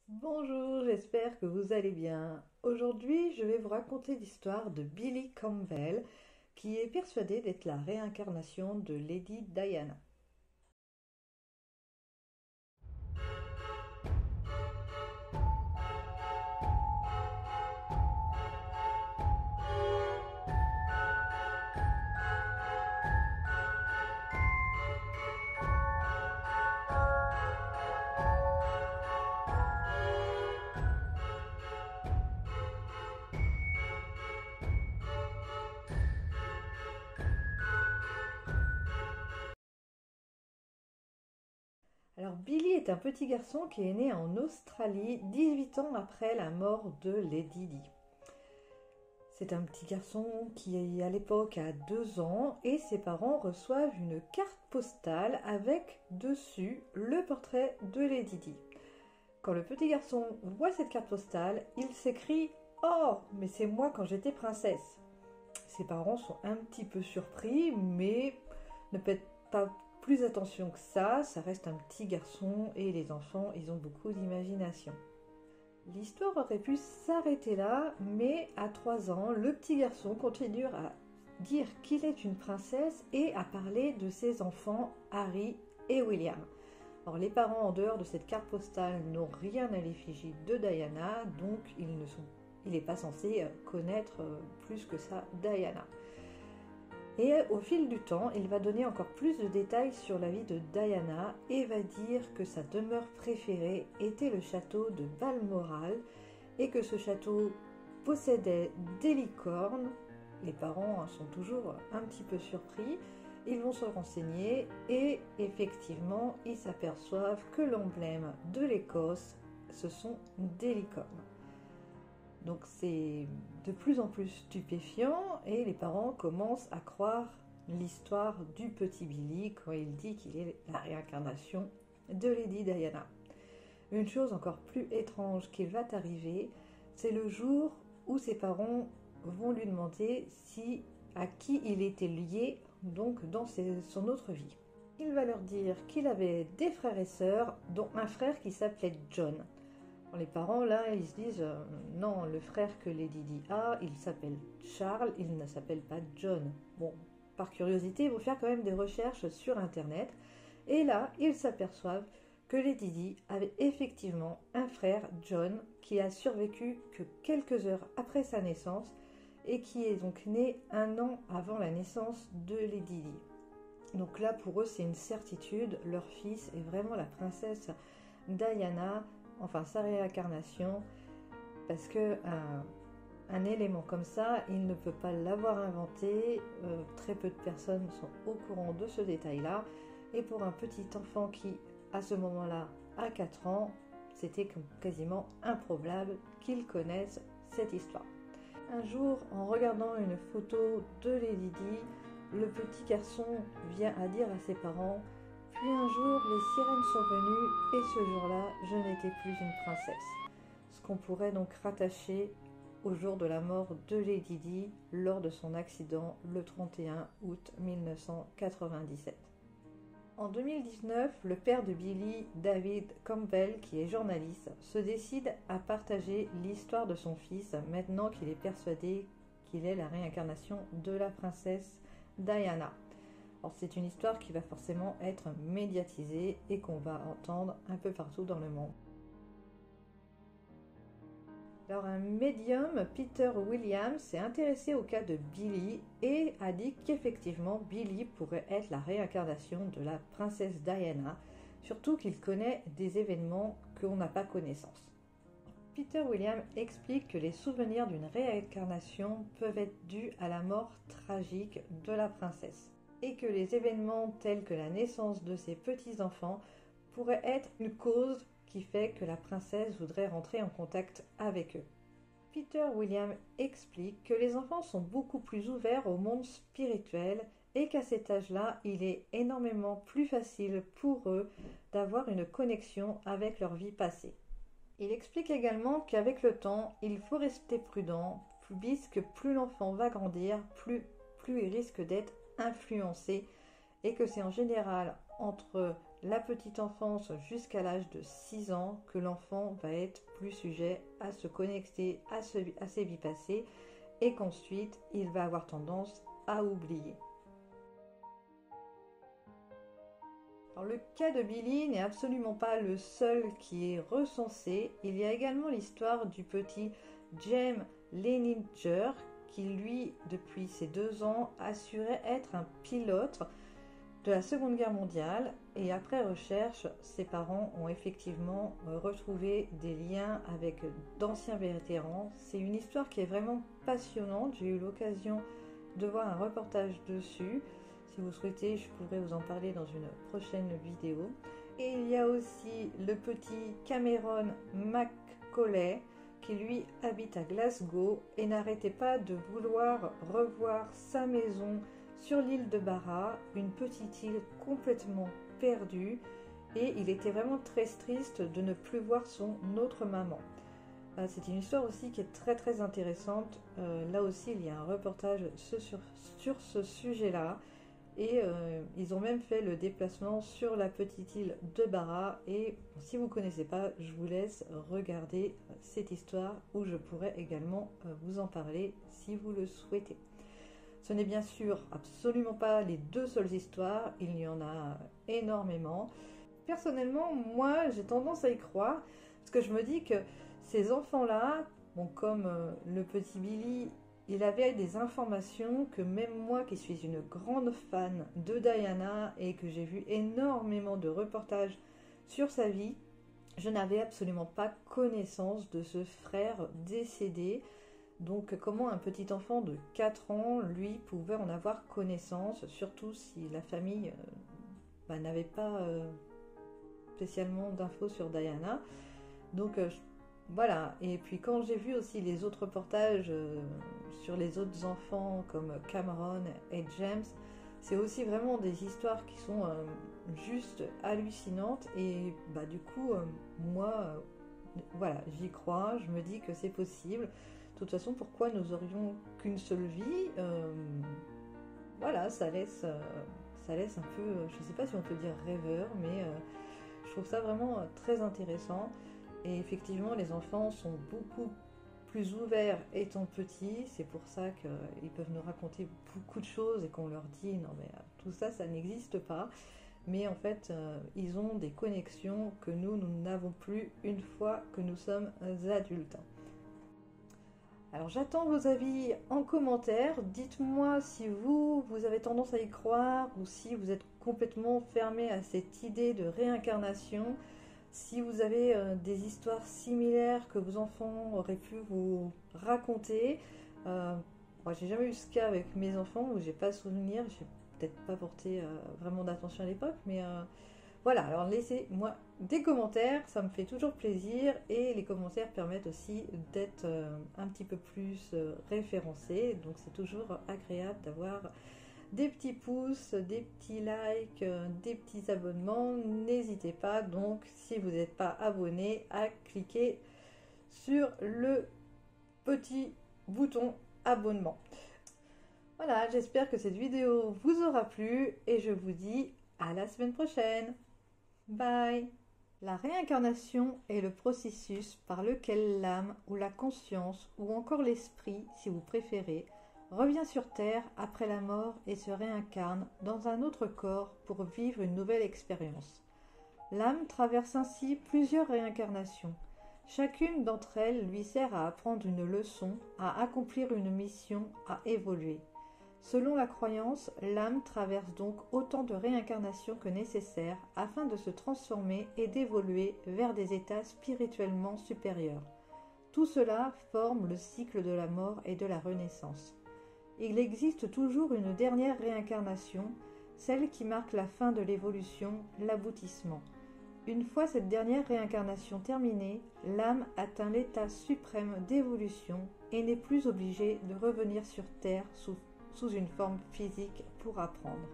Bonjour, j'espère que vous allez bien. Aujourd'hui, je vais vous raconter l'histoire de Billy Campbell, qui est persuadé d'être la réincarnation de Lady Diana. Alors, Billy est un petit garçon qui est né en Australie 18 ans après la mort de Lady Di. C'est un petit garçon qui, à l'époque, a 2 ans et ses parents reçoivent une carte postale avec dessus le portrait de Lady Di. Quand le petit garçon voit cette carte postale, il s'écrie Oh, mais c'est moi quand j'étais princesse. Ses parents sont un petit peu surpris, mais ne prêtent pas plus attention que ça reste un petit garçon et les enfants, ils ont beaucoup d'imagination. L'histoire aurait pu s'arrêter là, mais à 3 ans, le petit garçon continue à dire qu'il est une princesse et à parler de ses enfants Harry et William. Alors les parents en dehors de cette carte postale n'ont rien à l'effigie de Diana, donc il n'est pas censé connaître plus que ça Diana. Et au fil du temps, il va donner encore plus de détails sur la vie de Diana et va dire que sa demeure préférée était le château de Balmoral et que ce château possédait des licornes. Les parents sont toujours un petit peu surpris. Ils vont se renseigner et effectivement, ils s'aperçoivent que l'emblème de l'Écosse, ce sont des licornes. Donc c'est de plus en plus stupéfiant et les parents commencent à croire l'histoire du petit Billy quand il dit qu'il est la réincarnation de Lady Diana. Une chose encore plus étrange qui va arriver, c'est le jour où ses parents vont lui demander à qui il était lié donc dans son autre vie. Il va leur dire qu'il avait des frères et sœurs, dont un frère qui s'appelait John. Les parents, là, ils se disent non, le frère que Lady Di a, il s'appelle Charles, il ne s'appelle pas John. Bon, par curiosité, ils vont faire quand même des recherches sur Internet. Et là, ils s'aperçoivent que Lady Di avait effectivement un frère, John, qui a survécu que quelques heures après sa naissance et qui est donc né 1 an avant la naissance de Lady Di. Donc là, pour eux, c'est une certitude, leur fils est vraiment la princesse Diana, enfin sa réincarnation, parce que un élément comme ça, il ne peut pas l'avoir inventé, très peu de personnes sont au courant de ce détail-là, et pour un petit enfant qui, à ce moment-là, a 4 ans, c'était quasiment improbable qu'il connaisse cette histoire. Un jour, en regardant une photo de Lady Di, le petit garçon vient à dire à ses parents « Puis un jour, les sirènes sont venues et ce jour-là, je n'étais plus une princesse. » Ce qu'on pourrait donc rattacher au jour de la mort de Lady Di lors de son accident le 31 août 1997. En 2019, le père de Billy, David Campbell, qui est journaliste, se décide à partager l'histoire de son fils maintenant qu'il est persuadé qu'il est la réincarnation de la princesse Diana. Alors, c'est une histoire qui va forcément être médiatisée et qu'on va entendre un peu partout dans le monde. Alors un médium, Peter Williams, s'est intéressé au cas de Billy et a dit qu'effectivement Billy pourrait être la réincarnation de la princesse Diana, surtout qu'il connaît des événements qu'on n'a pas connaissance. Peter Williams explique que les souvenirs d'une réincarnation peuvent être dus à la mort tragique de la princesse et que les événements tels que la naissance de ses petits-enfants pourraient être une cause qui fait que la princesse voudrait rentrer en contact avec eux. Peter Williams explique que les enfants sont beaucoup plus ouverts au monde spirituel et qu'à cet âge-là, il est énormément plus facile pour eux d'avoir une connexion avec leur vie passée. Il explique également qu'avec le temps, il faut rester prudent, puisque plus l'enfant va grandir, plus il risque d'être influencé et que c'est en général entre la petite enfance jusqu'à l'âge de 6 ans que l'enfant va être plus sujet à se connecter à ses vies passées et qu'ensuite il va avoir tendance à oublier. Alors, le cas de Billy n'est absolument pas le seul qui est recensé. Il y a également l'histoire du petit James Leininger qui, lui, depuis ses 2 ans, assurait être un pilote de la Seconde Guerre mondiale. Et après recherche, ses parents ont effectivement retrouvé des liens avec d'anciens vétérans. C'est une histoire qui est vraiment passionnante. J'ai eu l'occasion de voir un reportage dessus. Si vous souhaitez, je pourrais vous en parler dans une prochaine vidéo. Et il y a aussi le petit Cameron McCauley qui lui habite à Glasgow et n'arrêtait pas de vouloir revoir sa maison sur l'île de Barra, une petite île complètement perdue, et il était vraiment très triste de ne plus voir son autre maman. C'est une histoire aussi qui est très intéressante. Là aussi, il y a un reportage sur ce sujet-là. Et ils ont même fait le déplacement sur la petite île de Barra. Et si vous ne connaissez pas, je vous laisse regarder cette histoire où je pourrais également vous en parler si vous le souhaitez. Ce n'est bien sûr absolument pas les 2 seules histoires, il y en a énormément. Personnellement, moi j'ai tendance à y croire parce que je me dis que ces enfants-là, bon, comme le petit Billy, il avait des informations que même moi qui suis une grande fan de Diana et que j'ai vu énormément de reportages sur sa vie, je n'avais absolument pas connaissance de ce frère décédé. Donc comment un petit enfant de 4 ans, lui, pouvait en avoir connaissance, surtout si la famille n'avait pas spécialement d'infos sur Diana. Donc voilà, et puis quand j'ai vu aussi les autres reportages sur les autres enfants comme Cameron et James, c'est aussi vraiment des histoires qui sont juste hallucinantes. Et du coup, moi, voilà, j'y crois, je me dis que c'est possible. De toute façon, pourquoi nous aurions qu'une seule vie? Voilà, ça laisse un peu, je ne sais pas si on peut dire rêveur, mais je trouve ça vraiment très intéressant. Et effectivement, les enfants sont beaucoup plus ouverts étant petits. C'est pour ça qu'ils peuvent nous raconter beaucoup de choses et qu'on leur dit non mais tout ça, ça n'existe pas. Mais en fait, ils ont des connexions que nous n'avons plus une fois que nous sommes adultes. Alors j'attends vos avis en commentaire. Dites-moi si vous avez tendance à y croire ou si vous êtes complètement fermé à cette idée de réincarnation. Si vous avez des histoires similaires que vos enfants auraient pu vous raconter. Moi, j'ai jamais eu ce cas avec mes enfants où j'ai pas souvenir. J'ai peut-être pas porté vraiment d'attention à l'époque, mais voilà. Alors laissez-moi des commentaires, ça me fait toujours plaisir et les commentaires permettent aussi d'être un petit peu plus référencés. Donc c'est toujours agréable d'avoir des petits pouces, des petits likes, des petits abonnements. N'hésitez pas donc, si vous n'êtes pas abonné, à cliquer sur le petit bouton abonnement. Voilà, j'espère que cette vidéo vous aura plu et je vous dis à la semaine prochaine. Bye! La réincarnation est le processus par lequel l'âme ou la conscience ou encore l'esprit, si vous préférez, revient sur Terre après la mort et se réincarne dans un autre corps pour vivre une nouvelle expérience. L'âme traverse ainsi plusieurs réincarnations. Chacune d'entre elles lui sert à apprendre une leçon, à accomplir une mission, à évoluer. Selon la croyance, l'âme traverse donc autant de réincarnations que nécessaire afin de se transformer et d'évoluer vers des états spirituellement supérieurs. Tout cela forme le cycle de la mort et de la renaissance. Il existe toujours une dernière réincarnation, celle qui marque la fin de l'évolution, l'aboutissement. Une fois cette dernière réincarnation terminée, l'âme atteint l'état suprême d'évolution et n'est plus obligée de revenir sur Terre sous une forme physique pour apprendre.